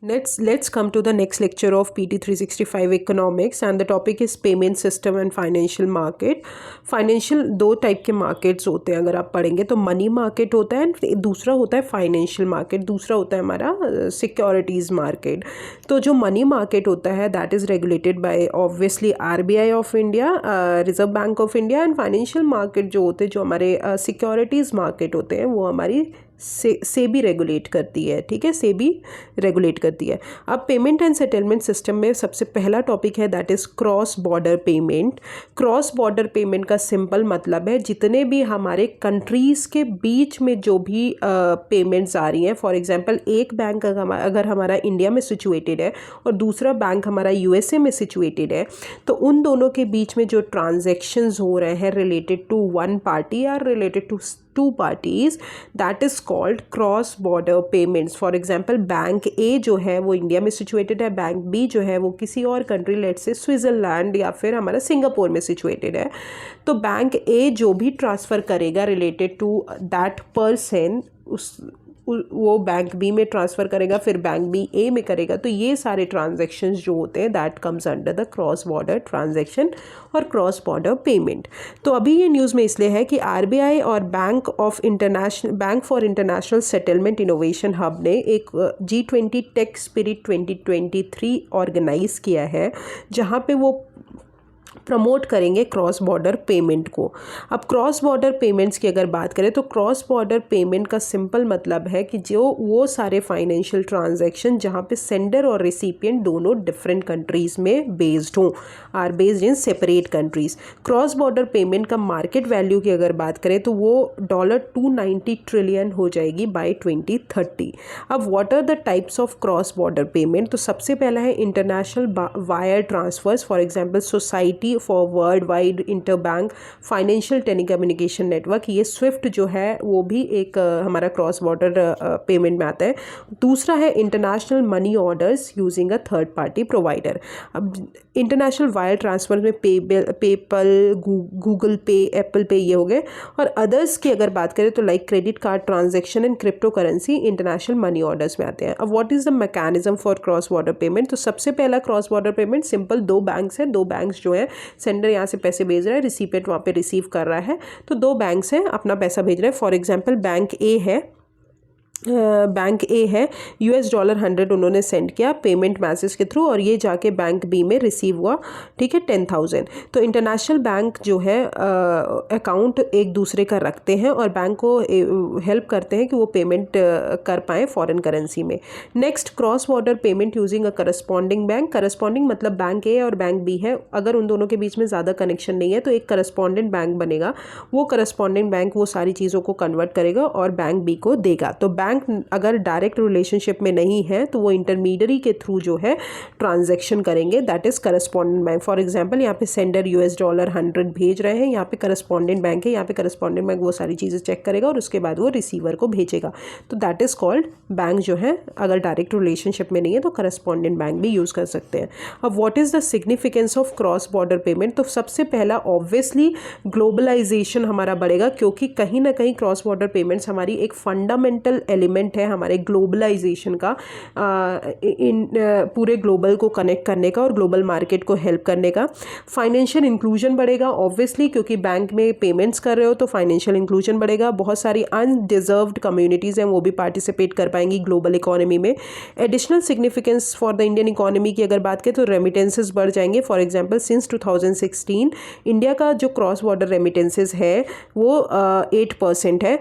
Let's come to the next lecture of PT 365 economics, and the topic is payment system and financial market. Financial दो type के markets होते हैं अगर आप पढ़ेंगे तो, मनी मार्केट होता है, दूसरा होता है फाइनेंशियल मार्केट, दूसरा होता है हमारा सिक्योरिटीज़ मार्केट। तो जो मनी मार्केट होता है that is regulated by obviously RBI of India, reserve bank of India. And financial market जो होते हैं, जो हमारे सिक्योरिटीज़ मार्केट होते हैं, वो हमारी सेबी रेगुलेट करती है। ठीक है, सेबी रेगुलेट करती है। अब पेमेंट एंड सेटलमेंट सिस्टम में सबसे पहला टॉपिक है that is cross border payment. Cross border payment का सिंपल मतलब है जितने भी हमारे कंट्रीज़ के बीच में जो भी पेमेंट्स आ रही हैं, फॉर एग्जांपल एक बैंक अगर हमारा इंडिया में सिचुएटेड है और दूसरा बैंक हमारा USA में सिचुएटेड है, तो उन दोनों के बीच में जो ट्रांजैक्शंस हो रहे हैं रिलेटेड टू वन पार्टी और related to two parties, that is called cross border payments. For example bank A जो है वो इंडिया में सिचुएटेड है, बैंक B जो है वो किसी और कंट्री, लेट से स्विट्ज़रलैंड या फिर हमारा सिंगापुर में सिचुएटेड है। तो बैंक A जो भी ट्रांसफ़र करेगा रिलेटेड टू दैट पर्सन, वो बैंक B में ट्रांसफ़र करेगा, फिर बैंक B A में करेगा। तो ये सारे ट्रांजैक्शंस जो होते हैं that comes under the cross border transaction और क्रॉस बॉर्डर पेमेंट। तो अभी ये न्यूज़ में इसलिए है कि RBI और bank for international settlement innovation hub ने एक G20 टेक स्पिरिट 2023 ऑर्गेनाइज़ किया है, जहाँ पे वो प्रमोट करेंगे क्रॉस बॉर्डर पेमेंट को। अब क्रॉस बॉर्डर पेमेंट्स की अगर बात करें तो क्रॉस बॉर्डर पेमेंट का सिंपल मतलब है कि जो वो सारे फाइनेंशियल ट्रांजैक्शन जहाँ पे सेंडर और रिसिपिएंट दोनों डिफरेंट कंट्रीज़ में बेस्ड हों, are based in separate countries. Cross border payment का मार्केट वैल्यू की अगर बात करें तो वो $290 ट्रिलियन हो जाएगी बाय 2030। अब what are the types of cross border payment? तो सबसे पहला है international wire transfers, for example society for world wide interbank financial telecommunication network, ये स्विफ्ट जो है वो भी एक हमारा क्रॉस बॉर्डर पेमेंट में आता है। दूसरा है international money orders using a third party provider. अब इंटरनेशनल वायर ट्रांसफर में पेपल, गूगल पे, एप्पल पे ये हो गए। और अदर्स की अगर बात करें तो like credit card transaction and crypto currency international money orders में आते हैं। अब what is the mechanism for cross border payment? तो सबसे पहला क्रॉस बॉर्डर पेमेंट सिंपल, दो बैंक्स हैं, दो बैंक्स जो है सेंडर यहाँ से पैसे भेज रहा है, रिसिपिएंट वहाँ पे रिसीव कर रहा है, तो दो बैंक्स हैं अपना पैसा भेज रहे हैं। फॉर एग्जांपल बैंक A है, $100 उन्होंने सेंड किया पेमेंट मैसेज के थ्रू और ये जाके बैंक B में रिसीव हुआ, ठीक है, 10,000। तो इंटरनेशनल बैंक जो है अकाउंट एक दूसरे का रखते हैं और बैंक को हेल्प करते हैं कि वो पेमेंट कर पाएँ फॉरेन करेंसी में। Next, cross border payment using a corresponding bank. Corresponding मतलब बैंक A और बैंक B है, अगर उन दोनों के बीच में ज़्यादा कनेक्शन नहीं है तो एक करस्पॉन्डेंट बैंक बनेगा। वो करस्पॉन्डेंट बैंक वो सारी चीज़ों को कन्वर्ट करेगा और बैंक B को देगा। तो बैंक अगर डायरेक्ट रिलेशनशिप में नहीं है तो वो इंटरमीडियरी के थ्रू जो है ट्रांजैक्शन करेंगे, that is correspondent bank. For example यहाँ पे सेंडर $100 भेज रहे हैं, यहाँ पे करस्पॉन्डेंट बैंक है, यहाँ पे करस्पॉन्डेंट बैंक वो सारी चीज़ें चेक करेगा और उसके बाद वो रिसीवर को भेजेगा। तो दैट इज़ कॉल्ड बैंक जो है अगर डायरेक्ट रिलेशनशिप में नहीं है तो करस्पॉन्डेंट बैंक भी यूज़ कर सकते हैं। अब what is the significance of cross border payment? तो सबसे पहला ऑब्वियसली ग्लोबलाइजेशन हमारा बढ़ेगा, क्योंकि कहीं ना कहीं क्रॉस बॉर्डर पेमेंट्स हमारी एक फंडामेंटल एलिमेंट है हमारे ग्लोबलाइजेशन का, पूरे ग्लोबल को कनेक्ट करने का और ग्लोबल मार्केट को हेल्प करने का। फाइनेंशियल इंक्लूजन बढ़ेगा ऑब्वियसली, क्योंकि बैंक में पेमेंट्स कर रहे हो तो फाइनेंशियल इंक्लूजन बढ़ेगा। बहुत सारी अनडिजर्व्ड कम्युनिटीज़ हैं वो भी पार्टिसिपेट कर पाएंगी ग्लोबल इकोनॉमी में। Additional significance for the Indian economy की अगर बात करें तो रेमिटेंसेस बढ़ जाएंगे। फॉर एग्जांपल सिंस 2016 इंडिया का जो क्रॉस बॉर्डर रेमिटेंसेस है वो 8% है।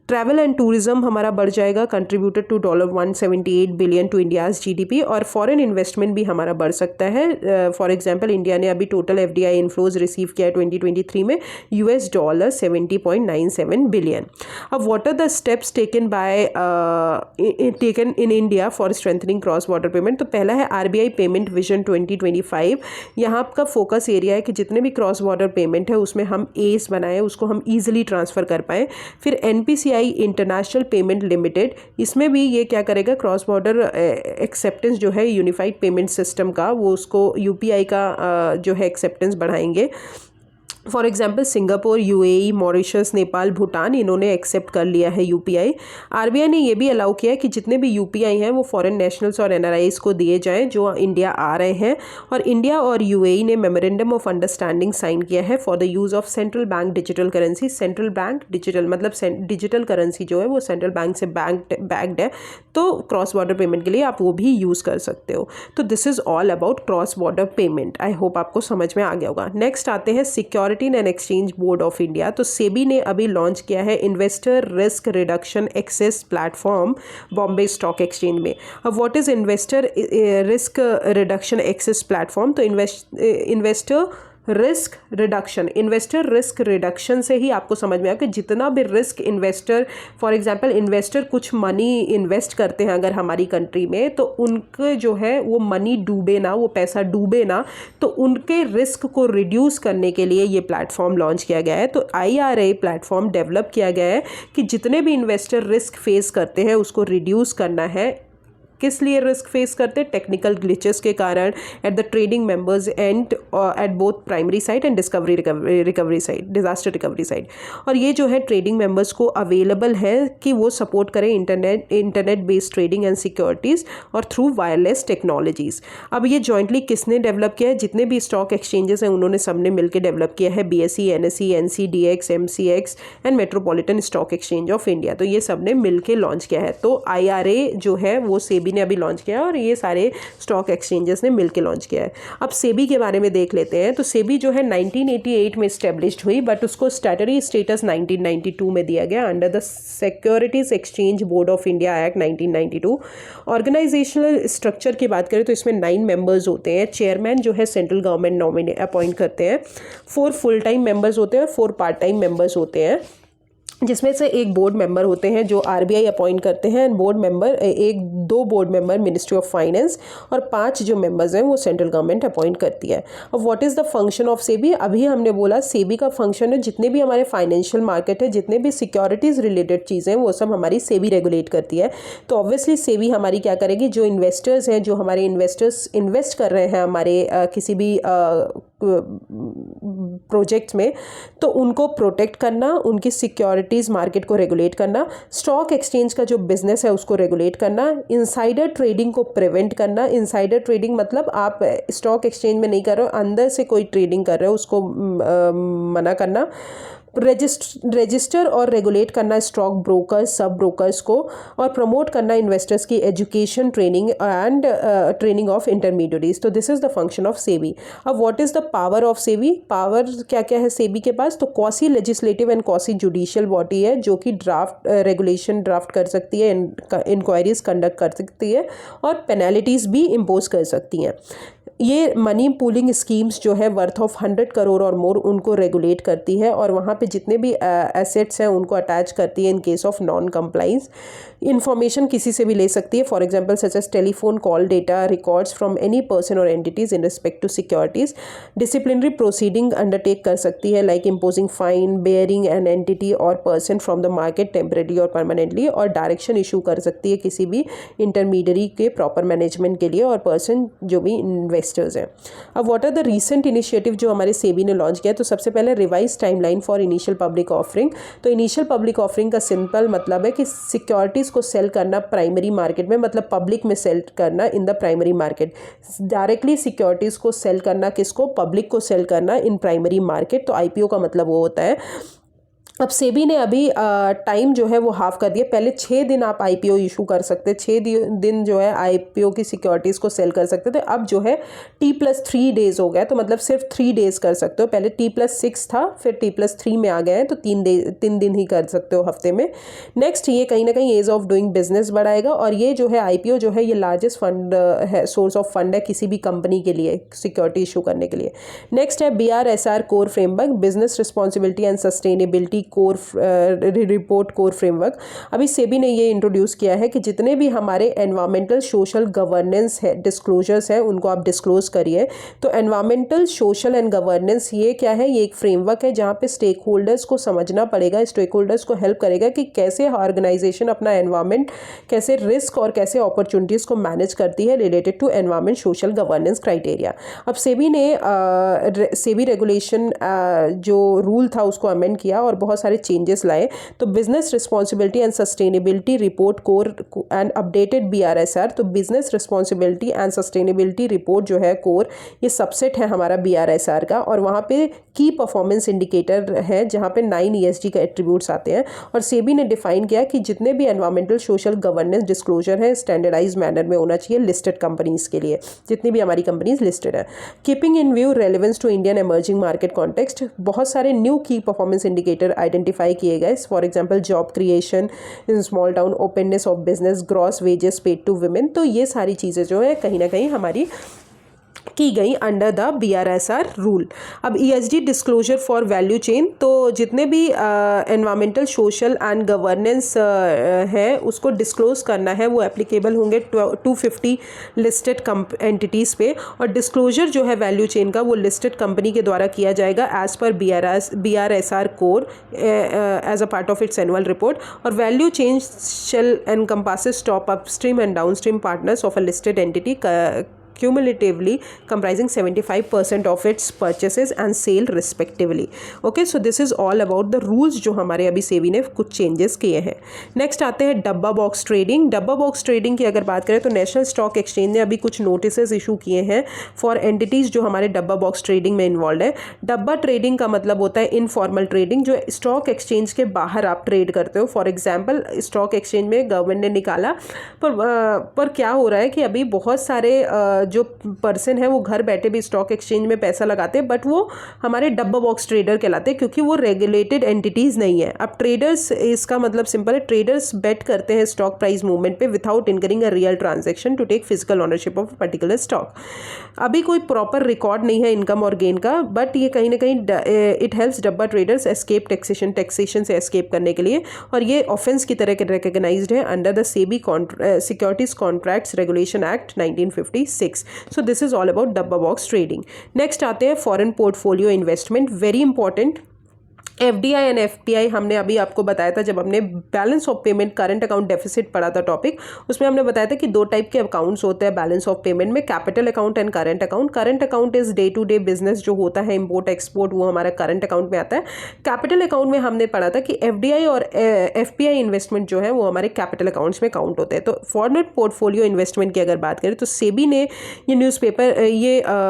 ट्रैवल एंड टूरिज्म हमारा बढ़ जाएगा, contributed to $178 billion to India's GDP। और फॉरेन इन्वेस्टमेंट भी हमारा बढ़ सकता है। फॉर एग्जांपल इंडिया ने अभी टोटल FDI इनफ्लोज रिसीव किया है 2023 में $70.97 बिलियन। अब what are the steps taken in India for strengthening cross border payment? तो पहला है RBI पेमेंट विजन 2025। यहाँ का फोकस एरिया है कि जितने भी क्रॉस बॉर्डर पेमेंट है उसमें हम एस बनाएं, उसको हम ईजिली ट्रांसफ़र कर पाएँ। फिर NPCI इंटरनेशनल पेमेंट लिमिटेड, इसमें भी ये क्या करेगा, क्रॉस बॉर्डर एक्सेप्टेंस जो है यूनिफाइड पेमेंट सिस्टम का, वो उसको UPI का जो है एक्सेप्टेंस बढ़ाएंगे। For example Singapore, UAE, Mauritius, Nepal, Bhutan, इन्होंने एक्सेप्ट कर लिया है यूपीआई। आरबीआई ने ये भी अलाउ किया है कि जितने भी यूपीआई हैं वो फॉरेन नेशनल्स और एनआरआईज को दिए जाएं जो इंडिया आ रहे हैं। और इंडिया और यूएई ने मेमोरेंडम ऑफ अंडरस्टैंडिंग साइन किया है for the use of central bank digital currency. Central bank digital मतलब डिजिटल करेंसी जो है वो सेंट्रल बैंक से बैक्ड है, तो क्रॉस बॉर्डर पेमेंट के लिए आप वो भी यूज़ कर सकते हो। तो this is all about cross border payment. I hope आपको समझ में आ गया होगा। नेक्स्ट आते हैं Security and Exchange Board of India. तो सेबी ने अभी लॉन्च किया है investor risk reduction access platform Bombay Stock Exchange में। अब what is investor risk reduction access platform? तो इन्वेस्टर रिस्क रिडक्शन से ही आपको समझ में आया कि जितना भी risk investor, for example investor कुछ मनी इन्वेस्ट करते हैं अगर हमारी कंट्री में, तो उनके जो है वो मनी डूबे ना, वो पैसा डूबे ना, तो उनके रिस्क को रिड्यूस करने के लिए ये प्लेटफॉर्म लॉन्च किया गया है। तो IRA प्लेटफॉर्म डेवलप किया गया है कि जितने भी इन्वेस्टर रिस्क फेस करते हैं उसको रिड्यूस करना है। किस लिए रिस्क फेस करते हैं? टेक्निकल ग्लिचेस के कारण at the trading members and at both primary side and recovery side, disaster recovery side. और ये जो है ट्रेडिंग मेंबर्स को अवेलेबल है कि वो सपोर्ट करें internet based trading and securities और थ्रू वायरलेस टेक्नोलॉजीज़। अब ये जॉइंटली किसने डेवलप किया है? जितने भी स्टॉक एक्सचेंजेस हैं उन्होंने सबने मिलकर डेवलप किया है। BSE, NSE, NCDX, MCX and metropolitan stock exchange of India. तो ये सबने मिलकर लॉन्च किया है। तो IRA जो है वो सेबी ने अभी लॉन्च किया है और ये सारे स्टॉक एक्सचेंजेस ने मिलकर लॉन्च किया है। अब सेबी के बारे में देख लेते हैं। तो सेबी जो है 1988 में इस्टेब्लिश्ड हुई, बट उसको स्टैट्यूटरी स्टेटस 1992 में दिया गया under the Securities Exchange Board of India Act 1992। Organisational structure की बात करें तो इसमें 9 मेंबर्स होते हैं। चेयरमैन जो है सेंट्रल गवर्नमेंट नॉमिनेट अपॉइंट करते हैं। 4 फुल टाइम मेंबर्स होते हैं और 4 पार्ट टाइम मेंबर्स होते हैं, जिसमें से एक बोर्ड मेंबर होते हैं जो आरबीआई अपॉइंट करते हैं। बोर्ड मेंबर दो board member ministry of finance और 5 जो मेंबर्स हैं वो सेंट्रल गवर्नमेंट अपॉइंट करती है। अब what is the function of SEBI? अभी हमने बोला सेबी का फंक्शन है जितने भी हमारे फाइनेंशियल मार्केट है, जितने भी सिक्योरिटीज़ रिलेटेड चीज़ें वो सब हमारी सेबी रेगुलेट करती है। तो ऑब्वियसली सेबी हमारी क्या करेगी? जो इन्वेस्टर्स हैं, जो हमारे इन्वेस्टर्स इन्वेस्ट कर रहे हैं हमारे किसी भी प्रोजेक्ट्स में, तो उनको प्रोटेक्ट करना, उनकी सिक्योरिटीज़ मार्केट को रेगुलेट करना, स्टॉक एक्सचेंज का जो बिजनेस है उसको रेगुलेट करना, इनसाइडर ट्रेडिंग को प्रिवेंट करना। इनसाइडर ट्रेडिंग मतलब आप स्टॉक एक्सचेंज में नहीं कर रहे हो, अंदर से कोई ट्रेडिंग कर रहे हो उसको मना करना। रजिस्टर और रेगुलेट करना स्टॉक ब्रोकर्स, सब ब्रोकर्स को, और प्रमोट करना इन्वेस्टर्स की education, training and training of intermediaries. तो this is the function of SEBI. अब what is the power of SEBI? Power क्या क्या है सेबी के पास? तो quasi legislative and quasi judicial body है जो कि रेगुलेशन ड्राफ्ट कर सकती है, इंक्वायरीज कंडक्ट कर सकती है और पेनल्टीज़ भी इम्पोज कर सकती हैं। ये मनी पूलिंग स्कीम्स जो है वर्थ ऑफ 100 करोड़ और मोर उनको रेगुलेट करती है और वहाँ पे जितने भी एसेट्स हैं उनको अटैच करती है in case of non compliance. Information किसी से भी ले सकती है, for example such as telephone call data records from any person और entities in respect to securities. Disciplinary proceeding undertake कर सकती है like imposing fine, barring an entity और person from the market temporary और परमानेंटली, और direction issue कर सकती है किसी भी इंटरमीडियरी के प्रॉपर मैनेजमेंट के लिए और पर्सन जो भी इन्वेस्टर्स हैं। अब what are the recent initiative जो हमारे सेबी ने लॉन्च किया? तो सबसे पहले revise timeline for initial public offering. तो इनिशियल पब्लिक ऑफरिंग का सिंपल मतलब है कि सिक्योरिटीज़ को सेल करना प्राइमरी मार्केट में, मतलब पब्लिक में सेल करना in the primary market. Directly securities को सेल करना किसको? पब्लिक को सेल करना इन प्राइमरी मार्केट। तो IPO का मतलब वो होता है। अब सेबी ने अभी टाइम जो है वो हाफ कर दिया। पहले 6 दिन आप IPO इशू कर सकते, 6 दिन जो है IPO की सिक्योरिटीज़ को सेल कर सकते थे। अब जो है T+3 डेज़ हो गया, तो मतलब सिर्फ 3 डेज़ कर सकते हो। पहले T+6 था, फिर T+3 में आ गए हैं, तो 3 दिन ही कर सकते हो हफ्ते में। नेक्स्ट ये कहीं ना कहीं एज ऑफ डूइंग बिजनेस बढ़ाएगा और ये जो है IPO जो है ये लार्जेस्ट फंड है, सोर्स ऑफ फंड है किसी भी कंपनी के लिए सिक्योरिटी इशू करने के लिए। नेक्स्ट है BRSR core framework, business responsibility and sustainability core report core framework. अभी सेबी ने ये इंट्रोड्यूस किया है कि जितने भी हमारे एनवायरमेंटल सोशल गवर्नेंस है डिस्क्लोजर्स हैं उनको आप डिस्क्लोज करिए। तो एनवायरमेंटल सोशल एंड गवर्नेंस ये क्या है, ये एक फ्रेमवर्क है जहाँ पे स्टेक होल्डर्स को समझना पड़ेगा, स्टेक होल्डर्स को हेल्प करेगा कि कैसे ऑर्गेनाइजेशन अपना एनवायरमेंट, कैसे रिस्क और कैसे अपॉर्चुनिटीज़ को मैनेज करती है related to environment social governance criteria. अब सेबी ने सेबी रेगुलेशन जो रूल था उसको अमेंड किया और बहुत सारे चेंजेस लाए। तो business responsibility and sustainability report core and updated BRSR, तो business responsibility and sustainability report जो है कोर, ये सबसेट है हमारा BRSR का, और वहाँ पे की परफॉर्मेंस इंडिकेटर है जहाँ पे 9 ESG का एट्रीब्यूट्स आते हैं। और सेबी ने डिफाइन किया कि जितने भी एनवायरमेंटल सोशल गवर्नेंस डिस्क्लोजर है स्टैंडर्डाइज मैनर में होना चाहिए लिस्टेड कंपनीज के लिए, जितनी भी हमारी कंपनीज लिस्टेड है। Keeping in view relevance to Indian emerging market context, बहुत सारे new key performance indicator identify किए गए। For example job creation in small town, openness of business, gross wages paid to women. तो ये सारी चीज़ें जो है कहीं ना कहीं हमारी की गई अंडर द BRSR रूल। अब ESG disclosure for value chain, तो जितने भी एनवायरमेंटल सोशल एंड गवर्नेंस है उसको डिस्क्लोज करना है, वो एप्लीकेबल होंगे 250 लिस्टेड एंटिटीज़ पे। और डिस्क्लोजर जो है वैल्यू चेन का वो लिस्टेड कंपनी के द्वारा किया जाएगा as per BRSR core as a part of its annual report. और value chain shall encompasses top upstream and downstream partners of a listed entity cumulatively comprising 75% of its purchases and sale respectively. Okay, so this is all about the rules जो हमारे अभी सेबी ने कुछ changes किए हैं। Next आते हैं डब्बा बॉक्स ट्रेडिंग। डब्बा बॉक्स ट्रेडिंग की अगर बात करें तो नेशनल स्टॉक एक्सचेंज ने अभी कुछ नोटिसेस इशू किए हैं फॉर एंटिटीज़ जो हमारे डब्बा बॉक्स ट्रेडिंग में इन्वॉल्व है। डब्बा ट्रेडिंग का मतलब होता है इनफॉर्मल ट्रेडिंग, जो स्टॉक एक्सचेंज के बाहर आप ट्रेड करते हो। फॉर एग्जाम्पल स्टॉक एक्सचेंज में गवर्नमेंट ने निकाला, पर क्या हो रहा है कि अभी बहुत सारे जो पर्सन है वो घर बैठे भी स्टॉक एक्सचेंज में पैसा लगाते हैं, बट वो हमारे डब्बा बॉक्स ट्रेडर कहलाते हैं क्योंकि वो रेगुलेटेड एंटिटीज़ नहीं है। अब ट्रेडर्स, इसका मतलब सिंपल है, ट्रेडर्स बेट करते हैं स्टॉक प्राइस मूवमेंट पे without incurring a real transaction to take physical ownership of particular stock. अभी कोई प्रॉपर रिकॉर्ड नहीं है इनकम और गेन का, बट ये कहीं ना कहीं इट हेल्प्स डब्बा ट्रेडर्स एस्केप टैक्सेशन से एस्केप करने के लिए, और ये ऑफेंस की तरह रिकग्नाइज्ड है under the SEBI securities contracts regulation act 1956। So this is all about डब्बा बॉक्स ट्रेडिंग। नेक्स्ट आते हैं foreign portfolio investment, very important. FDI and FPI हमने अभी आपको बताया था जब हमने balance of payment current account deficit पढ़ा था टॉपिक, उसमें हमने बताया था कि दो टाइप के अकाउंट्स होते हैं बैलेंस ऑफ पेमेंट में, capital account and current account. Current account is day to day business जो होता है इम्पोर्ट एक्सपोर्ट, वो हमारा करंट अकाउंट में आता है। कैपिटल अकाउंट में हमने पढ़ा था कि FDI और FPI इन्वेस्टमेंट जो है वो हमारे कैपिटल अकाउंट्स में काउंट होते हैं। तो फॉरेन पोर्टफोलियो इन्वेस्टमेंट की अगर बात करें तो सेबी ने ये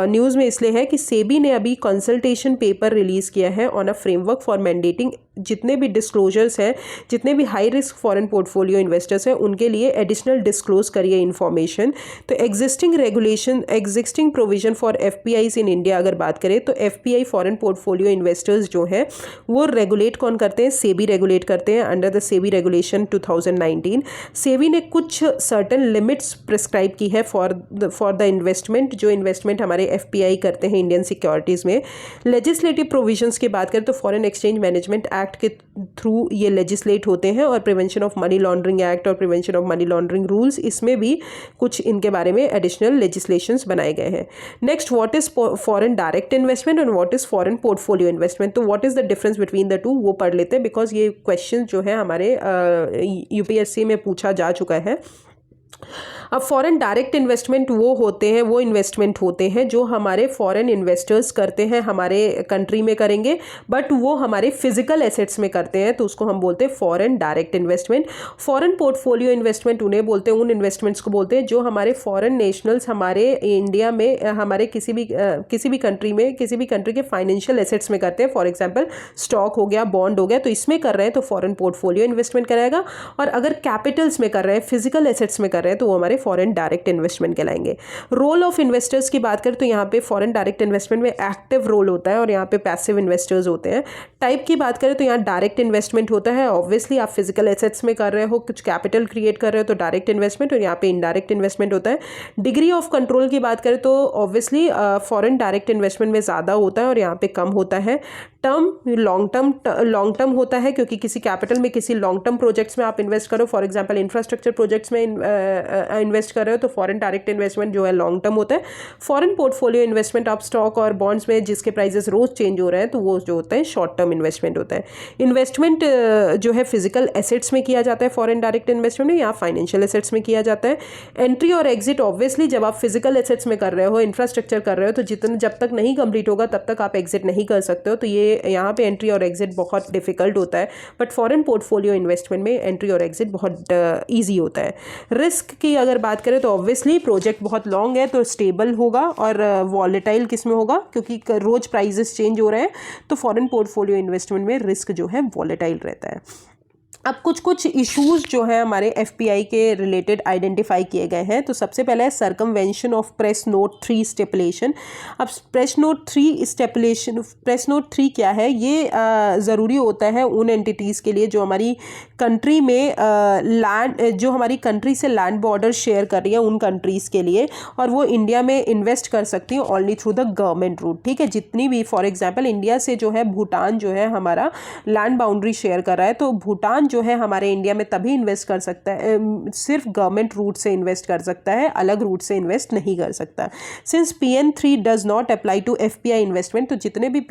न्यूज़ में इसलिए है कि सेबी ने अभी कंसल्टेशन पेपर रिलीज़ किया है on a framework for mandating जितने भी डिस्क्लोजर्स हैं, जितने भी high risk foreign portfolio investors हैं उनके लिए एडिशनल डिस्क्लोज करिए इन्फॉर्मेशन। तो existing provision for FPIs in India अगर बात करें तो FPI फॉरेन पोर्टफोलियो इन्वेस्टर्स जो हैं वो रेगुलेट कौन करते हैं, सेबी रेगुलेट करते हैं under the SEBI regulation 2019। SEBI ने कुछ सर्टन लिमिट्स प्रिस्क्राइब की है फॉर द इन्वेस्टमेंट, जो इन्वेस्टमेंट हमारे FPI करते हैं इंडियन सिक्योरिटीज़ में। लेजिस्लेटिव प्रोविजंस की बात करें तो फॉरेन एक्सचेंज मैनेजमेंट एक्ट के थ्रू ये लेजिस्लेट होते हैं, और prevention of money laundering act और prevention of money laundering rules, इसमें भी कुछ इनके बारे में एडिशनल लेजिस्लेशंस बनाए गए हैं। Next, what is foreign direct investment और what is foreign portfolio investment. तो what is the difference between the two वो पढ़ लेते हैं, बिकॉज ये क्वेश्चन जो है हमारे UPSC में पूछा जा चुका है। अब फॉरेन डायरेक्ट इन्वेस्टमेंट वो इन्वेस्टमेंट होते हैं जो हमारे फॉरेन इन्वेस्टर्स करते हैं, हमारे कंट्री में करेंगे बट वो हमारे फिजिकल एसेट्स में करते हैं, तो उसको हम बोलते हैं foreign direct investment. Foreign portfolio investment उन्हें बोलते हैं, उन इन्वेस्टमेंट्स को बोलते हैं जो हमारे फॉरेन नेशनल्स हमारे इंडिया में हमारे किसी भी कंट्री में किसी भी कंट्री के फाइनेंशियल एसेट्स में करते हैं। फॉर एग्जाम्पल स्टॉक हो गया, बॉन्ड हो गया, तो इसमें कर रहे हैं तो फॉरेन पोर्टफोलियो इन्वेस्टमेंट कराएगा। और अगर कैपिटल्स में कर रहे हैं, फिजिकल एसेट्स में कर रहे हैं, तो वो हमारे फॉरेन डायरेक्ट इन्वेस्टमेंट कहलाएंगे। रोल ऑफ इन्वेस्टर्स की बात करें तो यहाँ पे फॉरेन डायरेक्ट इन्वेस्टमेंट में एक्टिव रोल होता है और यहाँ पे पैसिव इन्वेस्टर्स होते हैं। टाइप की बात करें तो यहाँ डायरेक्ट इन्वेस्टमेंट होता है, ऑब्वियसली आप फिजिकल एसेट्स में कर रहे हो, कुछ कैपिटल क्रिएट कर रहे हो तो डायरेक्ट इन्वेस्टमेंट, और यहाँ पे इनडायरेक्ट इन्वेस्टमेंट होता है। डिग्री ऑफ कंट्रोल की बात करें तो ऑब्वियसली फॉरेन डायरेक्ट इन्वेस्टमेंट में ज़्यादा होता है और यहाँ पे कम होता है। लॉन्ग टर्म होता है क्योंकि किसी कैपिटल में किसी लॉन्ग टर्म प्रोजेक्ट्स में आप इन्वेस्ट करो, फॉर एग्जांपल इंफ्रास्ट्रक्चर प्रोजेक्ट्स में इन्वेस्ट कर रहे हो तो फॉरेन डायरेक्ट इन्वेस्टमेंट जो है लॉन्ग टर्म होता है। फॉरेन पोर्टफोलियो इन्वेस्टमेंट आप स्टॉक और बॉन्ड्स में जिसके प्राइजेस रोज चेंज हो रहे हैं तो वो जो होता है शॉर्ट टर्म इन्वेस्टमेंट होता है। इन्वेस्टमेंट जो है फिजिकल एसेट्स में किया जाता है फॉरेन डायरेक्ट इन्वेस्टमेंट में, या फाइनेंशियल एसेट्स में किया जाता है। एंट्री और एग्जिट ऑब्वियसली जब आप फिजिकल एसेट्स में कर रहे हो, इंफ्रास्ट्रक्चर कर रहे हो, तो जब तक नहीं कंप्लीट होगा तब तक आप एग्जिट नहीं कर सकते हो, तो ये यहाँ पे एंट्री और एग्जिट बहुत डिफिकल्ट होता है। बट फॉरेन पोर्टफोलियो इन्वेस्टमेंट में एंट्री और एग्जिट बहुत ईजी होता है। रिस्क की अगर बात करें तो ऑब्वियसली प्रोजेक्ट बहुत लॉन्ग है तो स्टेबल होगा, और वॉलेटाइल किस में होगा क्योंकि रोज प्राइजेस चेंज हो रहे हैं, तो फॉरेन पोर्टफोलियो इन्वेस्टमेंट में रिस्क जो है वॉलेटाइल रहता है। अब कुछ इश्यूज जो है हमारे एफपीआई के रिलेटेड आइडेंटिफाई किए गए हैं। तो सबसे पहले है सर्कमवेंशन ऑफ प्रेस नोट 3 स्टेपुलेशन। अब प्रेस नोट 3 क्या है, ये ज़रूरी होता है उन एंटिटीज़ के लिए जो हमारी कंट्री में लैंड जो हमारी कंट्री से लैंड बॉर्डर शेयर कर रही है उन कंट्रीज़ के लिए, और वो इंडिया में इन्वेस्ट कर सकती है only through the government route. ठीक है, जितनी भी फॉर एग्जांपल इंडिया से जो है भूटान जो है हमारा लैंड बाउंड्री शेयर कर रहा है, तो भूटान जो है हमारे इंडिया में तभी इन्वेस्ट कर सकता है, सिर्फ गवर्नमेंट रूट से इन्वेस्ट कर सकता है, अलग रूट से इन्वेस्ट नहीं कर सकता। Since PN3 does not apply to FPI investment, तो जितना भी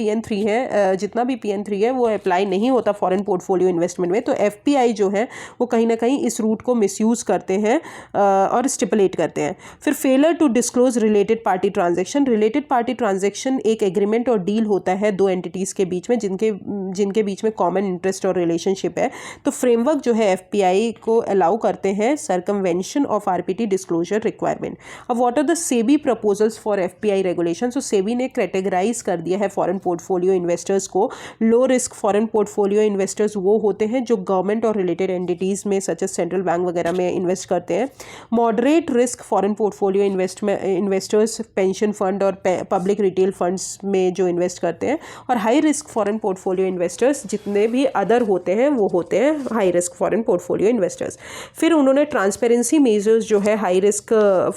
PN3 है वो अप्लाई नहीं होता फॉरेन पोर्टफोलियो इन्वेस्टमेंट में। तो एफपीआई जो है वो कहीं ना कहीं इस रूट को मिसयूज करते हैं और स्टिपुलेट करते हैं। फिर failure to disclose related party transaction. Related party transaction एक एग्रीमेंट और डील होता है दो एंटिटीज़ के बीच में जिनके बीच में कॉमन इंटरेस्ट और रिलेशनशिप है। तो फ्रेमवर्क जो है एफपीआई को अलाउ करते हैं circumvention of RPT disclosure requirement. अब what are the SEBI proposals for FPI regulation. So SEBI ने कैटेगराइज कर दिया है फॉरेन पोर्टफोलियो इन्वेस्टर्स को। Low risk foreign portfolio investors वो होते हैं जो गवर्नमेंट और रिलेटेड एंटिटीज़ में सच एज सेंट्रल बैंक वगैरह में इन्वेस्ट करते हैं। Moderate risk foreign portfolio investors pension fund और पब्लिक रिटेल फंड्स में जो इन्वेस्ट करते हैं। और high risk foreign portfolio investors जितने भी अदर होते हैं वो होते हैं high risk foreign portfolio investors. फिर उन्होंने ट्रांसपेरेंसी मेजर्स जो है high risk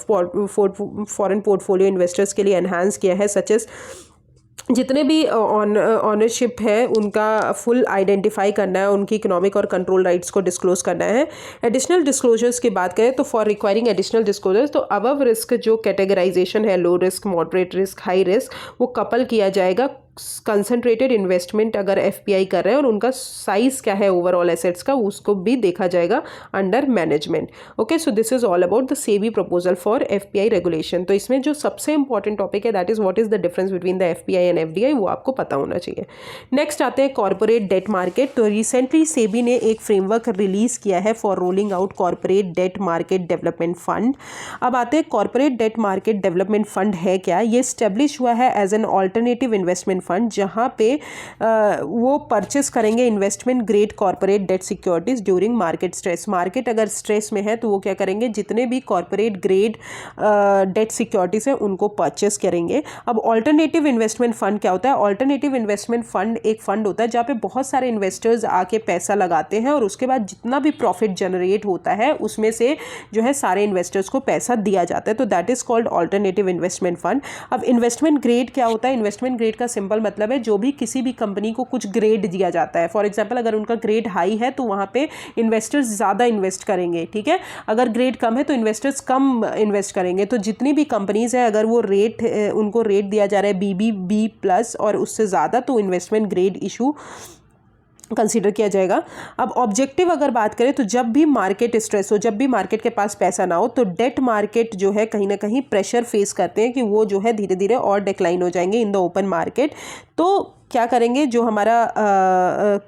foreign portfolio investors के लिए एनहांस किया है, सच एज जितने भी ऑनरशिप है उनका फुल आइडेंटिफाई करना है, उनकी इकोनॉमिक और कंट्रोल राइट्स को डिस्क्लोज करना है। एडिशनल डिस्क्लोजर्स की बात करें तो फॉर रिक्वायरिंग एडिशनल डिस्क्लोजर्स, तो अबव रिस्क जो कैटेगराइजेशन है low risk, moderate risk, high risk, वो कपल किया जाएगा कंसंट्रेटेड इन्वेस्टमेंट अगर एफपीआई कर रहे हैं और उनका साइज क्या है ओवरऑल एसेट्स का उसको भी देखा जाएगा under management. Okay, so this is all about the SEBI proposal for FPI regulation. तो इसमें जो सबसे इंपॉर्टेंट टॉपिक है that is what is the difference between the FPI and FDI, वो आपको पता होना चाहिए। नेक्स्ट आते हैं कॉर्पोरेट डेट मार्केट। तो रिसेंटली सेबी ने एक फ्रेमवर्क रिलीज किया है for rolling out corporate debt market development fund. अब आते हैं corporate debt market development fund है क्या। ये स्टेब्लिश हुआ है as an alternative investment fund जहां पे वो परचेस करेंगे investment grade corporate debt securities during market stress. Market अगर स्ट्रेस में है तो वो क्या करेंगे, जितने भी कॉर्पोरेट ग्रेड डेट सिक्योरिटीज है उनको परचेस करेंगे। अब ऑल्टरनेटिव इन्वेस्टमेंट फंड क्या होता है। ऑल्टरनेटिव इन्वेस्टमेंट फंड एक फंड होता है जहाँ पे बहुत सारे इन्वेस्टर्स आके पैसा लगाते हैं और उसके बाद जितना भी प्रॉफिट जनरेट होता है उसमें से जो है सारे इन्वेस्टर्स को पैसा दिया जाता है। तो that is called alternative investment fund. अब इन्वेस्टमेंट ग्रेड क्या होता है। इन्वेस्टमेंट ग्रेड का सिंपल मतलब जो भी किसी भी कंपनी को कुछ ग्रेड दिया जाता है। फॉर एग्जांपल अगर उनका ग्रेड हाई है तो वहां पे इन्वेस्टर्स ज़्यादा इन्वेस्ट करेंगे, ठीक है। अगर ग्रेड कम है तो इन्वेस्टर्स कम इन्वेस्ट करेंगे। तो जितनी भी कंपनीज है अगर वो उनको रेट दिया जा रहा है BB+ और उससे ज़्यादा, तो इन्वेस्टमेंट ग्रेड इशू कंसीडर किया जाएगा। अब ऑब्जेक्टिव अगर बात करें तो जब भी मार्केट स्ट्रेस हो, जब भी मार्केट के पास पैसा ना हो, तो डेट मार्केट जो है कहीं ना कहीं प्रेशर फेस करते हैं कि वो जो है धीरे धीरे और डिक्लाइन हो जाएंगे इन द ओपन मार्केट। तो क्या करेंगे, जो हमारा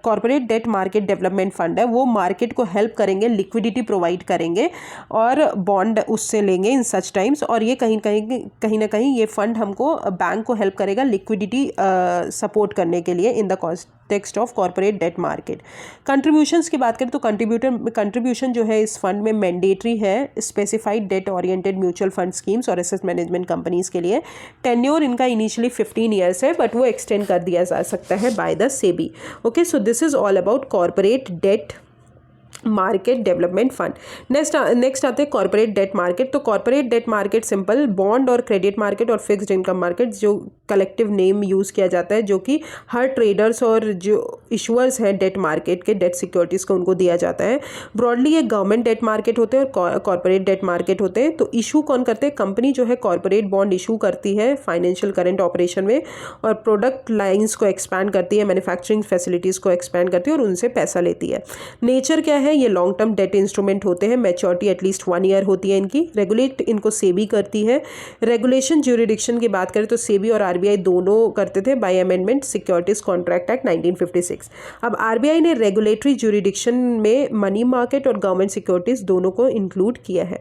corporate debt market development fund है वो मार्केट को हेल्प करेंगे, लिक्विडिटी प्रोवाइड करेंगे और बॉन्ड उससे लेंगे इन सच टाइम्स। और ये कहीं ना कहीं ये फंड हमको बैंक को हेल्प करेगा लिक्विडिटी सपोर्ट करने के लिए in the context of corporate debt market. Contributions की बात करें तो कंट्रीब्यूशन जो है इस फंड में मैंडेटरी है specified date oriented mutual fund schemes और एसेट मैनेजमेंट कंपनीज के लिए। टेन्योर इनका इनिशियली 15 ईयर्स है बट वो एक्सटेंड कर दिया जा सकता है by the SEBI. Okay, so this is all about corporate debt market development fund. Next आते हैं कॉर्पोरेट डेट मार्केट। तो corporate debt market simple bond और क्रेडिट मार्केट और फिक्स्ड इनकम मार्केट, जो कलेक्टिव नेम यूज़ किया जाता है, जो कि हर ट्रेडर्स और जो इशूअर्स हैं डेट मार्केट के, डेट सिक्योरिटीज़ को उनको दिया जाता है। ब्रॉडली ये गवर्नमेंट डेट मार्केट होते हैं और कॉर्पोरेट डेट मार्केट होते हैं। तो इशू कौन करते हैं? कंपनी जो है कॉर्पोरेट बॉन्ड इशू करती है फाइनेंशियल करंट ऑपरेशन में, और प्रोडक्ट लाइन्स को एक्सपैंड करती है, मैन्युफैक्चरिंग फैसिलिटीज़ को एक्सपैंड करती है और उनसे पैसा लेती है। नेचर क्या है? ये लॉन्ग टर्म डेट इंस्ट्रूमेंट होते हैं, मैच्योरिटी एटलीस्ट 1 ईयर होती है इनकी। रेगुलेट इनको सेबी करती है। रेगुलेशन ज्यूरिडिक्शन की बात करें तो सेबी और आरबीआई दोनों करते थे by amendment securities contract act 1956। अब आरबीआई ने रेगुलेटरी ज्यूरिडिक्शन में मनी मार्केट और गवर्नमेंट सिक्योरिटीज दोनों को इंक्लूड किया है।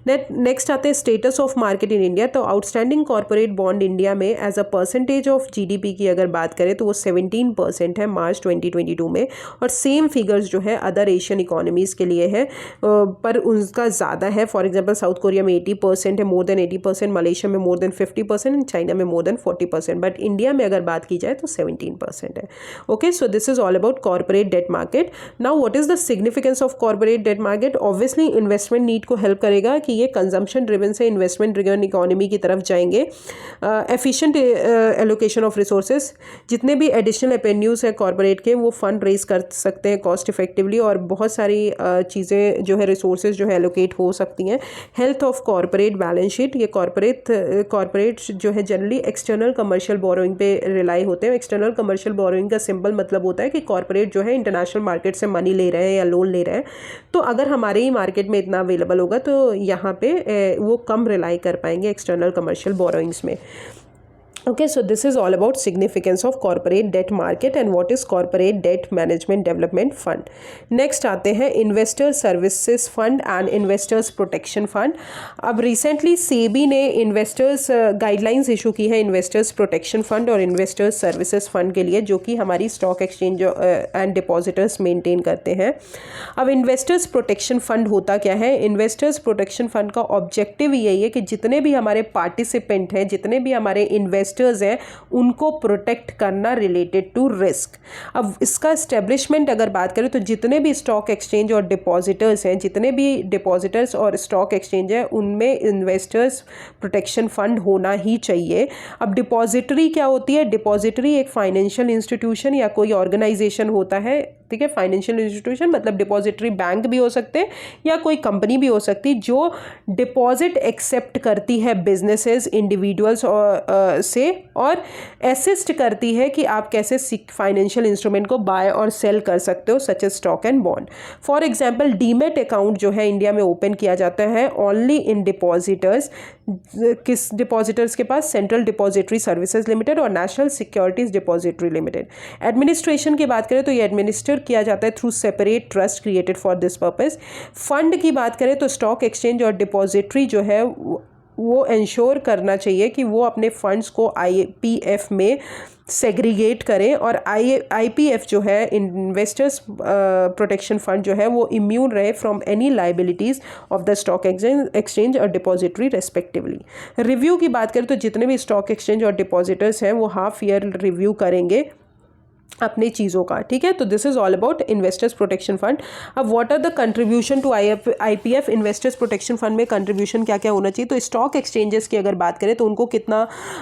नेक्स्ट आते हैं status of market in India. तो आउटस्टैंडिंग कॉर्पोरेट बॉन्ड इंडिया में as a percentage of GDP की अगर बात करें तो वो 17% है मार्च 2022 में, और सेम फिगर्स जो है अदर एशियन इकोनॉमीज़ के लिए है, पर उनका ज़्यादा है। फॉर एग्जांपल साउथ कोरिया में 80% है, मोर देन 80%, मलेशिया में मोर देन 50% एंड चाइना में मोर देन 40%, बट इंडिया में अगर बात की जाए तो 17% है। Okay, so this is all about corporate debt market. Now what is the significance of corporate debt market? Obviously investment need को हेल्प करेगा कि ये कंजम्पशन ड्रिवन से इन्वेस्टमेंट ड्रिवन इकोनॉमी की तरफ जाएंगे। एफिशिएंट एलोकेशन ऑफ रिसोर्सेज, जितने भी एडिशनल एवेन्यूज है कॉर्पोरेट के वो फंड रेज कर सकते हैं कॉस्ट इफेक्टिवली, और बहुत सारी चीज़ें जो है रिसोर्सेज जो है एलोकेट हो सकती हैं। Health of corporate balance sheet, ये कॉर्पोरेट जो है जनरली एक्सटर्नल कमर्शियल बोरोइंग पे रिलाई होते हैं। एक्सटर्नल कमर्शियल बोरोइंग का सिंपल मतलब होता है कि कॉर्पोरेट जो है इंटरनेशनल मार्केट से मनी ले रहे हैं या लोन ले रहे हैं, तो अगर हमारे ही मार्केट में इतना अवेलेबल होगा तो यहाँ पे वो कम रिलाई कर पाएंगे एक्सटर्नल कमर्शियल बोरोइंग्स में। Okay, so this is all about significance of corporate debt market and what is corporate debt management development fund. Next आते हैं investor services fund and investors protection fund. अब recently SEBI ने investors guidelines issue की है investors protection fund और investors services fund के लिए, जो कि हमारी stock exchange and depositors maintain करते हैं। अब investors protection fund होता क्या है? investors protection fund का objective यही है कि जितने भी हमारे participant हैं, जितने भी हमारे investors हैं, उनको प्रोटेक्ट करना रिलेटेड टू रिस्क। अब इसका एस्टेब्लिशमेंट अगर बात करें तो जितने भी स्टॉक एक्सचेंज और डिपॉजिटर्स हैं, जितने भी डिपॉजिटर्स और स्टॉक एक्सचेंज है, उनमें इन्वेस्टर्स प्रोटेक्शन फंड होना ही चाहिए। अब डिपॉजिटरी क्या होती है? डिपॉजिटरी एक फाइनेंशियल इंस्टीट्यूशन या कोई ऑर्गेनाइजेशन होता है, ठीक है। फाइनेंशियल इंस्टीट्यूशन मतलब डिपॉजिटरी बैंक भी हो सकते हैं या कोई कंपनी भी हो सकती है जो डिपॉजिट एक्सेप्ट करती है बिजनेसेस, इंडिविजुअल्स से, और असिस्ट करती है कि आप कैसे फाइनेंशियल इंस्ट्रूमेंट को बाय और सेल कर सकते हो, such as stock and bond. For example demat account जो है इंडिया में ओपन किया जाता है ओनली इन डिपॉजिटर्स। किस डिपॉजिटर्स के पास? सेंट्रल डिपॉजिटरी सर्विसेज लिमिटेड और National Securities Depository Limited. Administration की बात करें तो ये एडमिनिस्टर किया जाता है through separate trust created for this purpose. Fund की बात करें तो स्टॉक एक्सचेंज और डिपॉजिटरी जो है वो इंश्योर करना चाहिए कि वो अपने फंड्स को IPF में सेग्रीगेट करें, और IPF जो है इन्वेस्टर्स प्रोटेक्शन फंड जो है वो इम्यून रहे from any liabilities of the stock exchange और डिपॉजिटरी रेस्पेक्टिवली। रिव्यू की बात करें तो जितने भी स्टॉक एक्सचेंज और डिपॉजिटर्स हैं वो हाफ ईयर रिव्यू करेंगे अपनी चीज़ों का, ठीक है। तो this is all about investors protection fund. अब what are the contribution to IPF investors protection fund में कंट्रीब्यूशन क्या क्या होना चाहिए? तो स्टॉक एक्सचेंजेस की अगर बात करें तो उनको कितना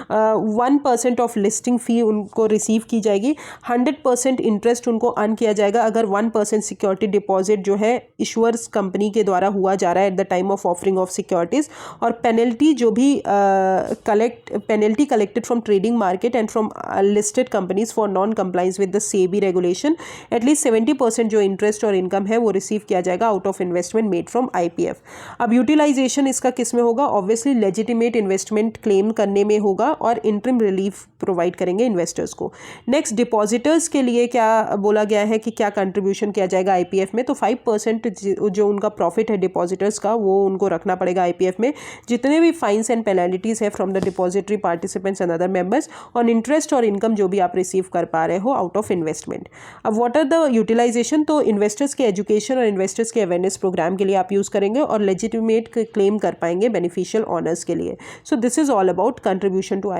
1% ऑफ लिस्टिंग फ़ी उनको रिसीव की जाएगी। 100% इंटरेस्ट उनको अर्न किया जाएगा अगर 1% सिक्योरिटी डिपॉजिट जो है इशूअर्स कंपनी के द्वारा हुआ जा रहा है at the time of offering of securities. और पेनल्टी जो भी penalty collected from trading market and from listed companies for non compliance with the SEBI regulation, at least 70% जो इंटरेस्ट और इनकम है वो रिसीव किया जाएगा out of investment made from IPF। अब यूटिलाइजेशन इसका किस में होगा? ऑब्वियसली लेजिटिमेट इन्वेस्टमेंट क्लेम करने में होगा और इंटरिम रिलीफ प्रोवाइड करेंगे इन्वेस्टर्स को। नेक्स्ट डिपॉजिटर्स के लिए क्या बोला गया है कि क्या कंट्रीब्यूशन किया जाएगा IPF में? तो 5% जो उनका प्रॉफिट है डिपॉजिटर्स का वो उनको रखना पड़ेगा IPF में। जितने भी फाइन्स एंड पेनल्टीज है from the depository participants and other members on interest और इनकम जो भी आप रिसीव कर पा रहे हो आउट ऑफ इन्वेस्टमेंट। अब व्हाट आर द यूटिलाइजेशन, तो इन्वेस्टर्स के एजुकेशन और इन्वेस्टर्स के अवेयरनेस प्रोग्राम के लिए आप यूज़ करेंगे और लेजिटिमेट क्लेम कर पाएंगे बेनिफिशियल ऑनर्स के लिए। So this is all about contribution to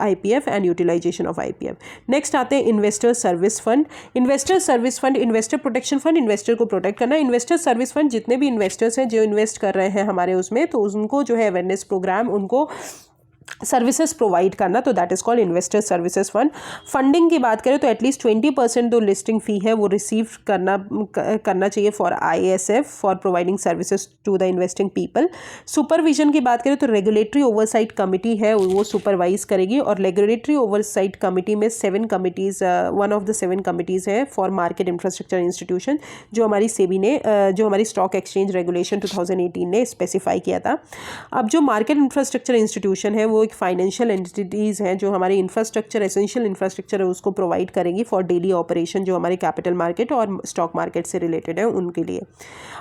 IPF and utilisation of IPF। Next आते हैं investor service fund. Investor service fund, investor protection fund, investor को प्रोटेक्ट करना। इन्वेस्टर सर्विस फंड, जितने भी इन्वेस्टर्स हैं जो इन्वेस्ट कर रहे हैं हमारे उसमें, तो उनको जो है अवेयरनेस प्रोग्राम, उनको सर्विसेज प्रोवाइड करना, तो that is called investor services fund. Funding की बात करें तो एटलीस्ट 20% जो लिस्टिंग फी है वो रिसीव करना चाहिए for ISF for providing services to the investing people. Supervision की बात करें तो रेगुलेटरी ओवरसाइट कमिटी है वो सुपरवाइज करेगी, और रेगुलेटरी ओवरसाइट कमिटी में 7 committees, one of the 7 committees है फॉर मार्केट इंफ्रास्ट्रक्चर इंस्टीट्यूशन, जो हमारी सेबी ने, जो हमारी स्टॉक एक्सचेंज रेगुलेशन 2018 ने स्पेसिफाई किया था। अब जो मार्केट इंफ्रास्ट्रक्चर इंस्टीट्यूशन है वो एक फाइनेंशियल एंटिटीज़ हैं जो हमारे इंफ्रास्ट्रक्चर, एसेंशियल इंफ्रास्ट्रक्चर है उसको प्रोवाइड करेंगी फॉर डेली ऑपरेशन, जो हमारे कैपिटल मार्केट और स्टॉक मार्केट से रिलेटेड है उनके लिए।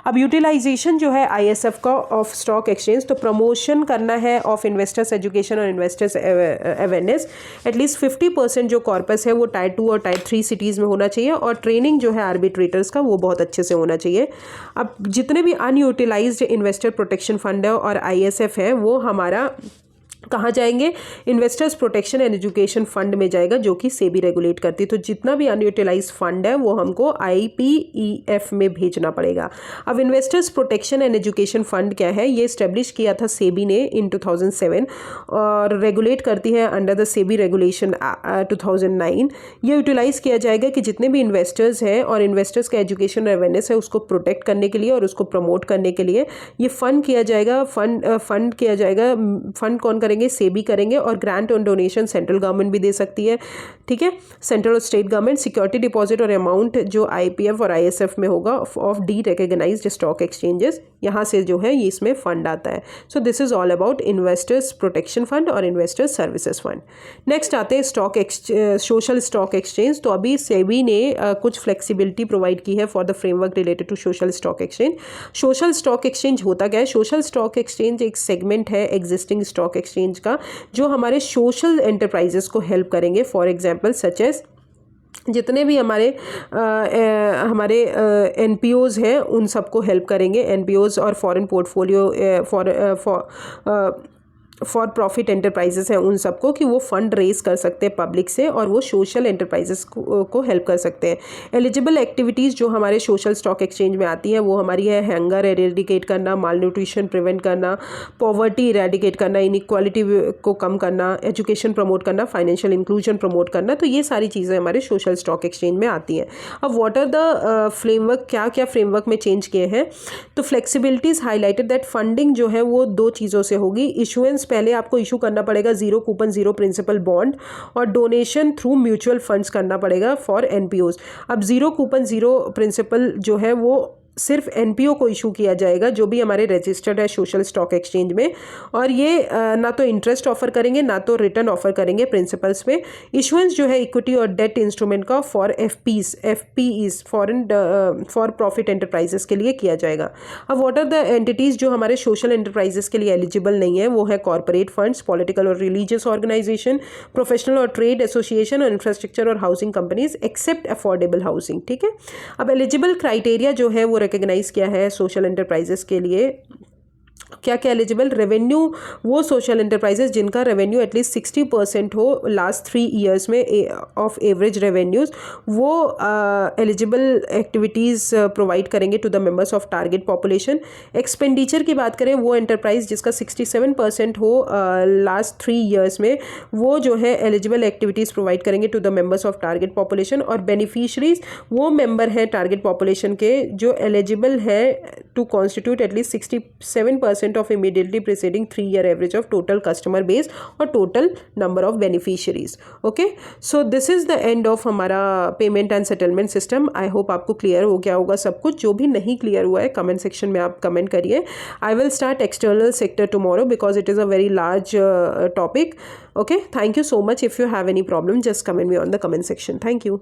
अब यूटिलाइजेशन जो है ISF का ऑफ स्टॉक एक्सचेंज, तो प्रमोशन करना है ऑफ इन्वेस्टर्स एजुकेशन और इन्वेस्टर्स अवेयरनेस। एटलीस्ट 50% जो कॉर्पस है वो टायर 2 और टायर 3 सिटीज़ में होना चाहिए, और ट्रेनिंग जो है आर्बिट्रेटर्स का वो बहुत अच्छे से होना चाहिए। अब जितने भी अनयूटिलाइज्ड इन्वेस्टर प्रोटेक्शन फंड है और ISF है वो हमारा कहाँ जाएंगे, investors protection and education fund में जाएगा, जो कि सेबी रेगुलेट करती है। तो जितना भी अनयूटिलाइज फंड है वो हमको IPEF में भेजना पड़ेगा। अब investors protection and education fund क्या है, ये इस्टेब्लिश किया था सेबी ने इन 2007 और रेगुलेट करती है अंडर द सेबी रेगुलेशन 2009। ये यूटिलाइज किया जाएगा कि जितने भी इन्वेस्टर्स हैं और इन्वेस्टर्स का एजुकेशन और अवेयरनेस है उसको प्रोटेक्ट करने के लिए और उसको प्रमोट करने के लिए ये फंड किया जाएगा। फंड किया जाएगा। फंड कौन करेंगे, सेबी करेंगे, और ग्रांट और डोनेशन सेंट्रल गवर्नमेंट भी दे सकती है, ठीक है, सेंट्रल और स्टेट गवर्नमेंट। सिक्योरिटी डिपॉजिट और अमाउंट जो IPF और ISF में होगा of the recognised stock exchanges, यहाँ से जो है ये इसमें फंड आता है। So this is all about investors protection fund और इन्वेस्टर्स सर्विसेज फंड। नेक्स्ट आते हैं सोशल स्टॉक एक्सचेंज। तो अभी सेबी ने कुछ फ्लेक्सिबिलिटी प्रोवाइड की है for the framework related to social stock exchange. Social stock exchange होता क्या है, सोशल स्टॉक एक्सचेंज एक सेगमेंट है एग्जिस्टिंग स्टॉक एक्सचेंज का, जो हमारे सोशल एंटरप्राइजेस को हेल्प करेंगे। फॉर एग्जांपल सच एज जितने भी हमारे NPOs हैं उन सबको हेल्प करेंगे, NPOs और foreign portfolio for profit enterprises हैं उन सबको, कि वो फंड रेज कर सकते हैं पब्लिक से और वो सोशल एंटरप्राइजेस को हेल्प कर सकते हैं। एलिजिबल एक्टिविटीज़ जो हमारे सोशल स्टॉक एक्सचेंज में आती हैं वो हमारी है हैंगर एरेडिकेट करना, माल न्यूट्रिशन प्रिवेंट करना, पॉवर्टी इरेडिकेट करना, इनइक्वालिटी को कम करना, एजुकेशन प्रमोट करना, फाइनेंशियल इंक्लूजन प्रमोट करना। तो ये सारी चीज़ें हमारे सोशल स्टॉक एक्सचेंज में आती हैं। अब व्हाट आर द फ्रेमवर्क, क्या क्या फ्रेमवर्क में चेंज किए हैं, तो फ्लेक्सिबिलिटीज़ हाईलाइटेड दैट फंडिंग जो है वो 2 चीज़ों से होगी। इशुएंस पहले आपको इशू करना पड़ेगा 0 कूपन 0 प्रिंसिपल बॉन्ड, और डोनेशन थ्रू म्यूचुअल फंड्स करना पड़ेगा फॉर NPOs। अब 0 कूपन 0 प्रिंसिपल जो है वो सिर्फ NPO को इशू किया जाएगा जो भी हमारे रजिस्टर्ड है सोशल स्टॉक एक्सचेंज में, और ये ना तो इंटरेस्ट ऑफर करेंगे ना तो रिटर्न ऑफर करेंगे प्रिंसिपल्स में। इशुएंस जो है इक्विटी और डेट इंस्ट्रूमेंट का for FPEs for profit enterprises के लिए किया जाएगा। अब व्हाट आर द एंटिटीज़ जो हमारे सोशल एंटरप्राइजेस के लिए एलिजिबल नहीं है, वो है कॉर्पोरेट फंड्स, पॉलिटिकल और रिलीजियस ऑर्गेनाइजेशन, प्रोफेशनल और ट्रेड एसोसिएशन और इंफ्रास्ट्रक्चर और housing companies except affordable housing, ठीक है। अब एलिजिबल क्राइटेरिया जो है वो रिकॉग्नाइज किया है सोशल एंटरप्राइजेस के लिए। क्या क्या एलिजिबल, रेवेन्यू, वो सोशल एंटरप्राइजेस जिनका रेवेन्यू एटलीस्ट 60% हो लास्ट 3 ईयर्स में ऑफ एवरेज रेवेन्यूज़, वो एलिजिबल एक्टिविटीज़ प्रोवाइड करेंगे to the members of target population. Expenditure की बात करें, वो एंटरप्राइज जिसका 67% हो लास्ट 3 ईयर्स में, वो जो है एलिजिबल एक्टिविटीज़ प्रोवाइड करेंगे to the members of target population. और बेनिफिशरीज वो मेंबर हैं टारगेट पॉपुलेशन के जो एलिजिबल है to constitute at least 67% of immediately preceding 3-year average of total customer base और total number of beneficiaries. Okay, so this is the end of हमारा payment and settlement system. I hope आपको clear हो गया होगा सब कुछ। जो भी नहीं क्लियर हुआ है कमेंट सेक्शन में आप कमेंट करिए। I will start external sector tomorrow because it is a very large topic. Okay, thank you so much. If you have any problem just comment me on the comment section. Thank you.